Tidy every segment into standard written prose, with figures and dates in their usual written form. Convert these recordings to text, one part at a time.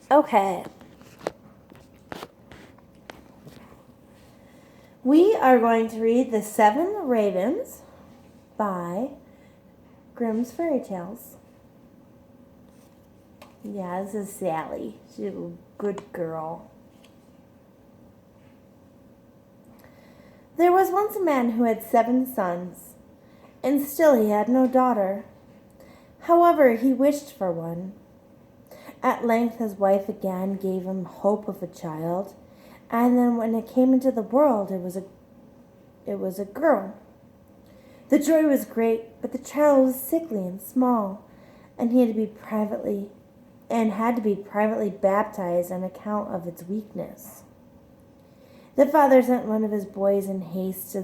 Okay. We are going to read The Seven Ravens by Grimm's Fairy Tales. Yeah, this is Sally. She's a good girl. There was once a man who had 7 sons, and still he had no daughter. However, he wished for one. At length his wife again gave him hope of a child, and then when it came into the world, it was a girl. The joy was great, but the child was sickly and small, and had to be privately baptized on account of its weakness. The father sent one of his boys in haste to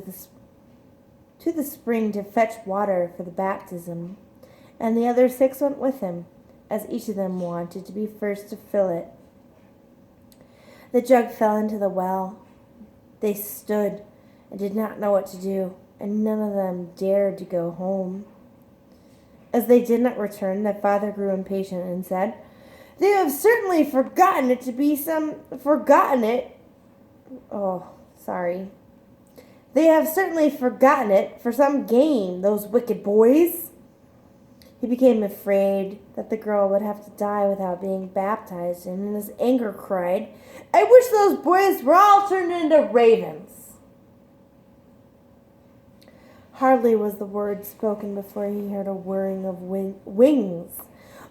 the spring to fetch water for the baptism, and the other 6 went with him, as each of them wanted to be first to fill it. The jug fell into the well. They stood and did not know what to do, and none of them dared to go home. As they did not return, the father grew impatient and said, "They have certainly forgotten it. They have certainly forgotten it for some game, those wicked boys." He became afraid that the girl would have to die without being baptized, and in his anger cried, "I wish those boys were all turned into ravens." Hardly was the word spoken before he heard a whirring of wings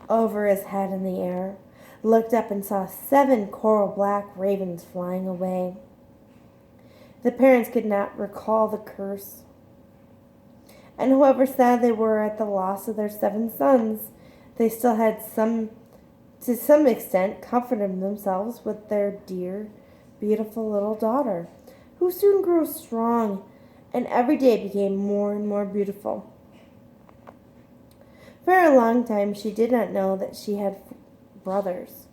over his head in the air, looked up and saw 7 coral black ravens flying away. The parents could not recall the curse, and however sad they were at the loss of their 7 sons, they still had to some extent comforted themselves with their dear, beautiful little daughter, who soon grew strong and every day became more and more beautiful. For a long time she did not know that she had brothers,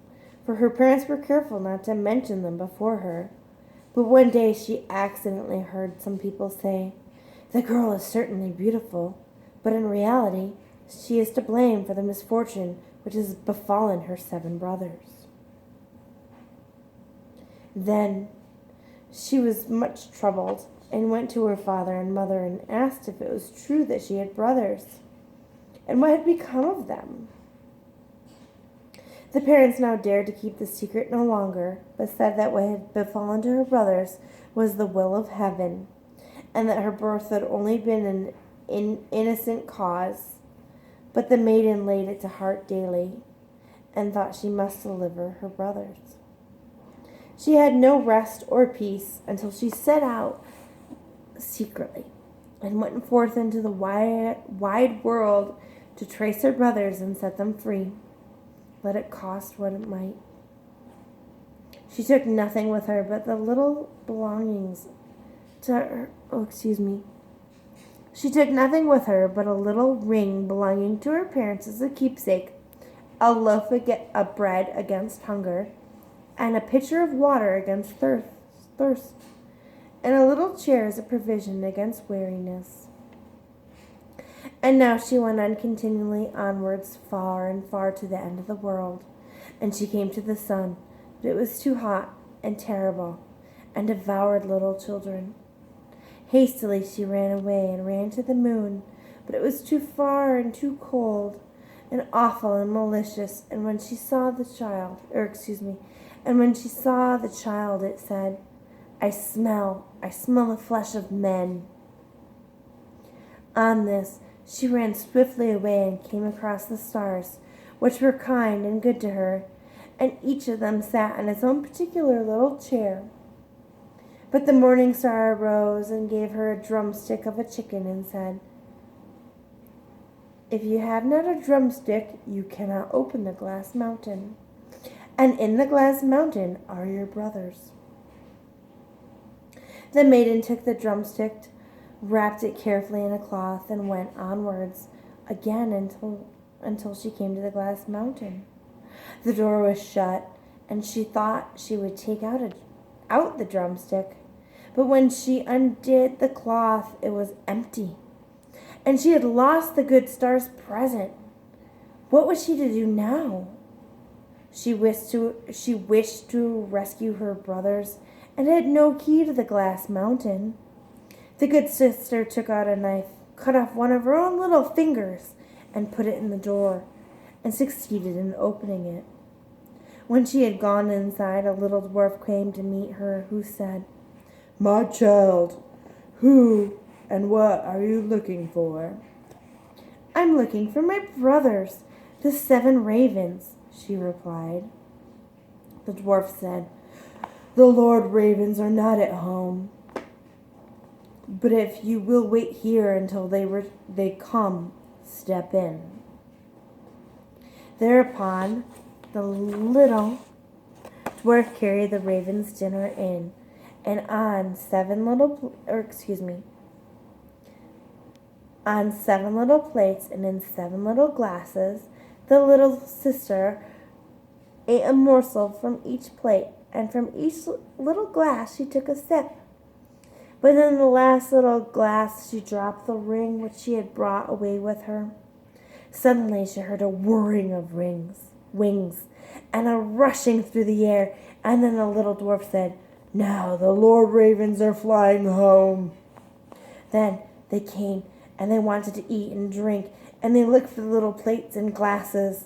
for her parents were careful not to mention them before her. But one day she accidentally heard some people say, "The girl is certainly beautiful, but in reality she is to blame for the misfortune which has befallen her 7 brothers." Then she was much troubled and went to her father and mother and asked if it was true that she had brothers, and what had become of them. The parents now dared to keep the secret no longer, but said that what had befallen to her brothers was the will of heaven, and that her birth had only been an innocent cause. But the maiden laid it to heart daily, and thought she must deliver her brothers. She had no rest or peace until she set out secretly and went forth into the wide world to trace her brothers and set them free, let it cost what it might. She took nothing with her but the little belongings to her. She took nothing with her but a little ring belonging to her parents as a keepsake, a loaf of bread against hunger, and a pitcher of water against thirst, and a little chair as a provision against weariness. And now she went on continually onwards, far and far to the end of the world, and she came to the sun, but it was too hot and terrible, and devoured little children. Hastily she ran away and ran to the moon, but it was too far and too cold, and awful and malicious, and when she saw the child, it said, I smell the flesh of men." On this, she ran swiftly away and came across the stars, which were kind and good to her, and each of them sat in its own particular little chair. But the morning star arose and gave her a drumstick of a chicken and said, "If you have not a drumstick, you cannot open the glass mountain. And in the glass mountain are your brothers." The maiden took the drumstick, wrapped it carefully in a cloth, and went onwards again until she came to the glass mountain. The door was shut, and she thought she would take out the drumstick. But when she undid the cloth, it was empty, and she had lost the good star's present. What was she to do now? She wished to rescue her brothers and had no key to the glass mountain. The good sister took out a knife, cut off one of her own little fingers, and put it in the door, and succeeded in opening it. When she had gone inside, a little dwarf came to meet her, who said, "My child, who and what are you looking for?" "I'm looking for my brothers, the 7 ravens," she replied. The dwarf said, "The Lord Ravens are not at home, but if you will wait here until they come, step in." Thereupon, the little dwarf carried the raven's dinner in, and on 7 little plates and in 7 little glasses, the little sister ate a morsel from each plate, and from each little glass she took a sip. But in the last little glass she dropped the ring which she had brought away with her. Suddenly she heard a whirring of wings, and a rushing through the air, and then the little dwarf said, "Now the Lord Ravens are flying home." Then they came, and they wanted to eat and drink, and they looked for the little plates and glasses.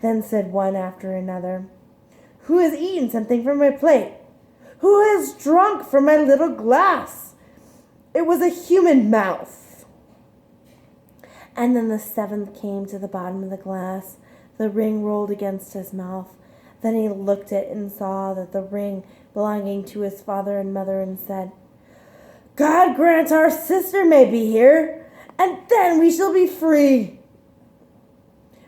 Then said one after another, "Who has eaten something from my plate? Who has drunk from my little glass? It was a human mouth." And then the 7th came to the bottom of the glass. The ring rolled against his mouth. Then he looked at it and saw that the ring belonging to his father and mother, and said, "God grant our sister may be here, and then we shall be free."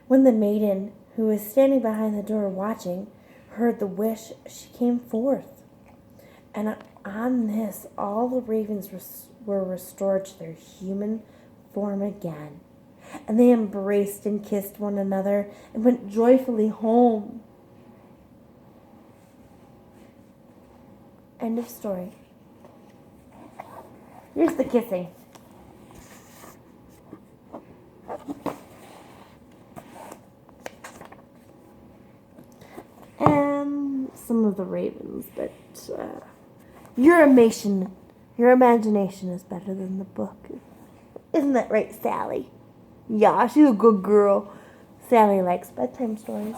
When the maiden, who was standing behind the door watching, heard the wish, she came forth. And on this, all the ravens were restored to their human form again. And they embraced and kissed one another and went joyfully home. End of story. Here's the kissing. And some of the ravens, but your imagination is better than the book. Isn't that right, Sally? Yeah, she's a good girl. Sally likes bedtime stories.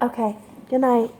Okay, good night.